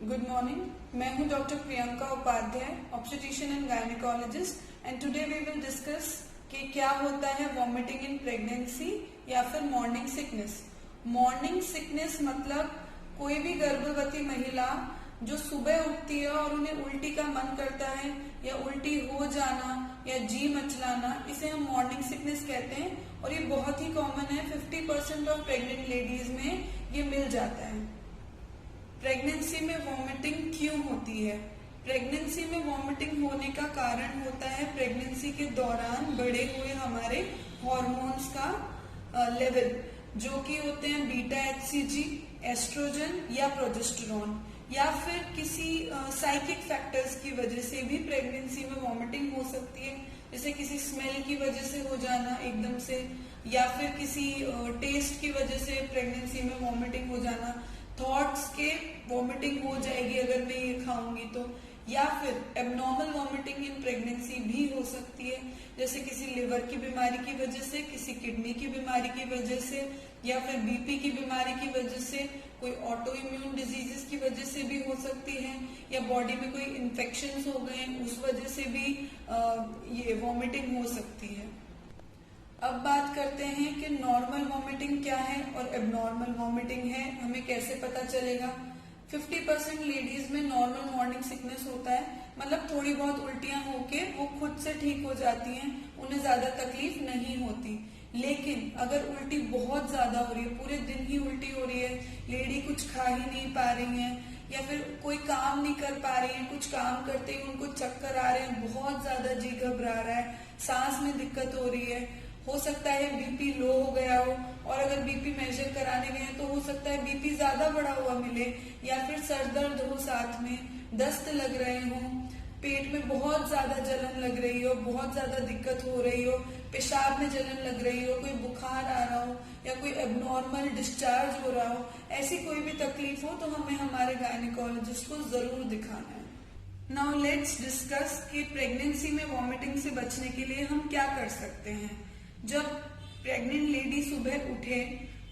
Good morning. मैं हूं doctor Priyanka Upadhyay, obstetrician and gynaecologist, and today we will discuss कि क्या होता है वॉमिटिंग इन प्रेगनेंसी या फिर मॉर्निंग सिकनेस। मॉर्निंग सिकनेस मतलब कोई भी गर्भवती महिला जो सुबह उठती है और उन्हें उल्टी का मन करता है या उल्टी हो जाना या जी मचलाना, इसे हम मॉर्निंग सिकनेस कहते हैं और ये बहुत ही कॉमन है। 50% ऑफ प्रेग्नेंट लेडीज में ये मिल जाता है। प्रेगनेंसी में वॉमिटिंग क्यों होती है? प्रेगनेंसी में वॉमिटिंग होने का कारण होता है प्रेगनेंसी के दौरान बढ़े हुए हमारे हॉर्मोन्स का लेवल, जो कि होते हैं बीटा एचसीजी, एस्ट्रोजन या प्रोजेस्टेरोन, या फिर किसी साइकिक फैक्टर्स की वजह से भी प्रेगनेंसी में वॉमिटिंग हो सकती है। जैसे किसी स्मेल की वजह से हो जाना एकदम से, या फिर किसी टेस्ट की वजह से प्रेगनेंसी में वॉमिटिंग हो जाना, थॉट्स के वॉमिटिंग हो जाएगी अगर मैं ये खाऊंगी तो, या फिर एबनॉर्मल वॉमिटिंग इन प्रेगनेंसी भी हो सकती है, जैसे किसी लिवर की बीमारी की वजह से, किसी किडनी की बीमारी की वजह से, या फिर बीपी की बीमारी की वजह से, कोई ऑटो इम्यून डिजीजेस की वजह से भी हो सकती है, या बॉडी में कोई इन्फेक्शंस हो गए उस वजह से भी ये वॉमिटिंग हो सकती है। अब बात करते हैं कि नॉर्मल वॉमिटिंग क्या है और एबनॉर्मल वॉमिटिंग है, हमें कैसे पता चलेगा। 50% लेडीज में नॉर्मल मॉर्निंग सिकनेस होता है, मतलब थोड़ी बहुत उल्टियां होके वो खुद से ठीक हो जाती हैं, उन्हें ज्यादा तकलीफ नहीं होती। लेकिन अगर उल्टी बहुत ज्यादा हो रही है, पूरे दिन ही उल्टी हो रही है, लेडी कुछ खा ही नहीं पा रही है, या फिर कोई काम नहीं कर पा रही है, कुछ काम करते ही उनको चक्कर आ रहे हैं, बहुत ज्यादा जी घबरा रहा है, सांस में दिक्कत हो रही है, हो सकता है बीपी लो हो गया हो, और अगर बीपी मेजर कराने गए तो हो सकता है बीपी ज्यादा बढ़ा हुआ मिले, या फिर सर दर्द हो, साथ में दस्त लग रहे हो, पेट में बहुत ज्यादा जलन लग रही हो, बहुत ज्यादा दिक्कत हो रही हो, पेशाब में जलन लग रही हो, कोई बुखार आ रहा हो, या कोई एबनॉर्मल डिस्चार्ज हो रहा हो, ऐसी कोई भी तकलीफ हो तो हमें हमारे गायनेकोलॉजिस्ट को जरूर दिखाना है। नाउ लेट्स डिस्कस कि प्रेगनेंसी में वॉमिटिंग से बचने के लिए हम क्या कर सकते हैं। जब प्रेग्नेंट लेडी सुबह उठे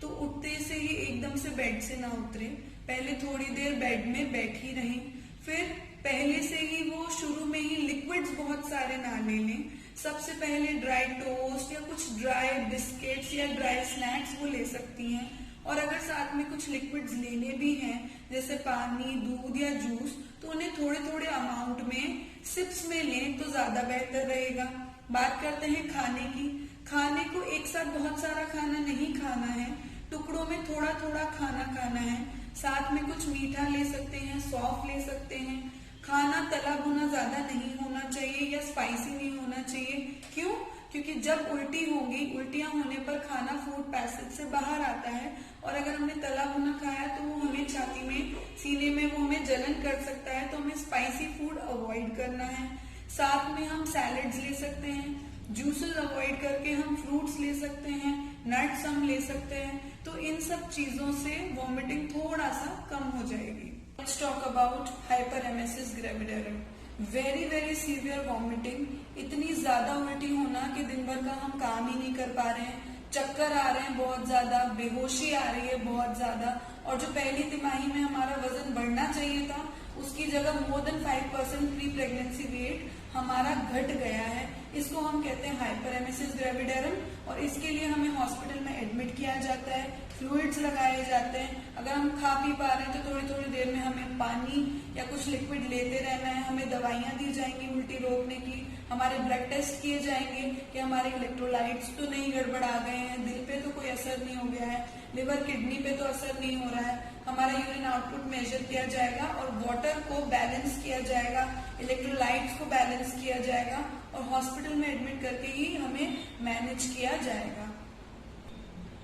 तो उठते से ही एकदम से बेड से ना उतरे, पहले थोड़ी देर बेड में बैठी रहें, फिर पहले से ही वो शुरू में ही लिक्विड्स बहुत सारे ना ले लें। सबसे पहले ड्राई टोस्ट या कुछ ड्राई बिस्किट्स या ड्राई स्नैक्स वो ले सकती हैं, और अगर साथ में कुछ लिक्विड्स लेने भी हैं जैसे पानी, दूध या जूस, तो उन्हें थोड़े थोड़े अमाउंट में सिप्स में लें तो ज्यादा बेहतर रहेगा। बात करते हैं खाने की। खाने को एक साथ बहुत सारा खाना नहीं खाना है, टुकड़ों में थोड़ा थोड़ा खाना खाना है, साथ में कुछ मीठा ले सकते हैं, सौंफ ले सकते हैं। खाना तला भुना ज्यादा नहीं होना चाहिए या स्पाइसी नहीं होना चाहिए। क्यों? क्योंकि जब उल्टी होगी, उल्टियां होने पर खाना फूड पैसेज से बाहर आता है, और अगर हमने तला भुना खाया तो वो हमें छाती में, सीने में वो हमें जलन कर सकता है, तो हमें स्पाइसी फूड अवॉइड करना है। साथ में हम सैलेड्स ले सकते हैं, जूसेस अवॉइड करके हम फ्रूट्स ले सकते हैं, नट्स हम ले सकते हैं, तो इन सब चीजों से वॉमिटिंग थोड़ा सा कम हो जाएगी। Let's talk about hyperemesis gravidarum. Very very severe vomiting, इतनी ज्यादा उल्टी होना कि दिन भर का हम काम ही नहीं कर पा रहे हैं, चक्कर आ रहे हैं बहुत ज्यादा, बेहोशी आ रही है बहुत ज्यादा, और जो पहली तिमाही में हमारा वजन बढ़ना चाहिए था उसकी जगह more than 5% pre pregnancy weight हमारा घट गया है। इसको हम कहते हैं हाइपरेमेसिस ग्रेविडेरम, और इसके लिए हमें हॉस्पिटल में एडमिट किया जाता है, फ्लूइड्स लगाए जाते हैं। अगर हम खा पी पा रहे हैं तो थोड़ी थोड़ी देर में हमें पानी या कुछ लिक्विड लेते रहना है, हमें दवाइयां दी जाएंगी उल्टी रोकने की, हमारे ब्लड टेस्ट किए जाएंगे कि हमारे इलेक्ट्रोलाइट्स तो नहीं गड़बड़ा गए हैं, दिल पे तो कोई असर नहीं हो गया है, लिवर किडनी पे तो असर नहीं हो रहा है, हमारा यूरिन आउटपुट मेजर किया जाएगा और वाटर को बैलेंस किया जाएगा, इलेक्ट्रोलाइट्स को बैलेंस किया जाएगा, और हॉस्पिटल में एडमिट करके ही हमें मैनेज किया जाएगा।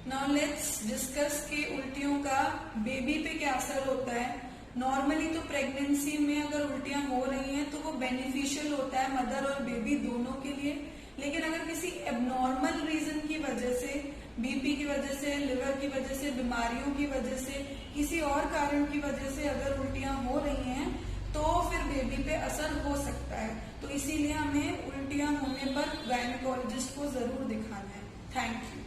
नाउ लेट्स डिस्कस कि उल्टियों का बेबी पे क्या असर होता है। नॉर्मली तो प्रेगनेंसी में अगर उल्टियां हो रही हैं तो वो बेनिफिशियल होता है मदर और बेबी दोनों के लिए, लेकिन अगर किसी एबनॉर्मल रीजन की वजह से, बीपी की वजह से, लिवर की वजह से, बीमारियों की वजह से, किसी और कारण की वजह से अगर उल्टियां हो रही हैं तो फिर बेबी पे असर हो सकता है। तो इसीलिए हमें उल्टियां होने पर गायनेकोलॉजिस्ट को जरूर दिखाना है। Thank you.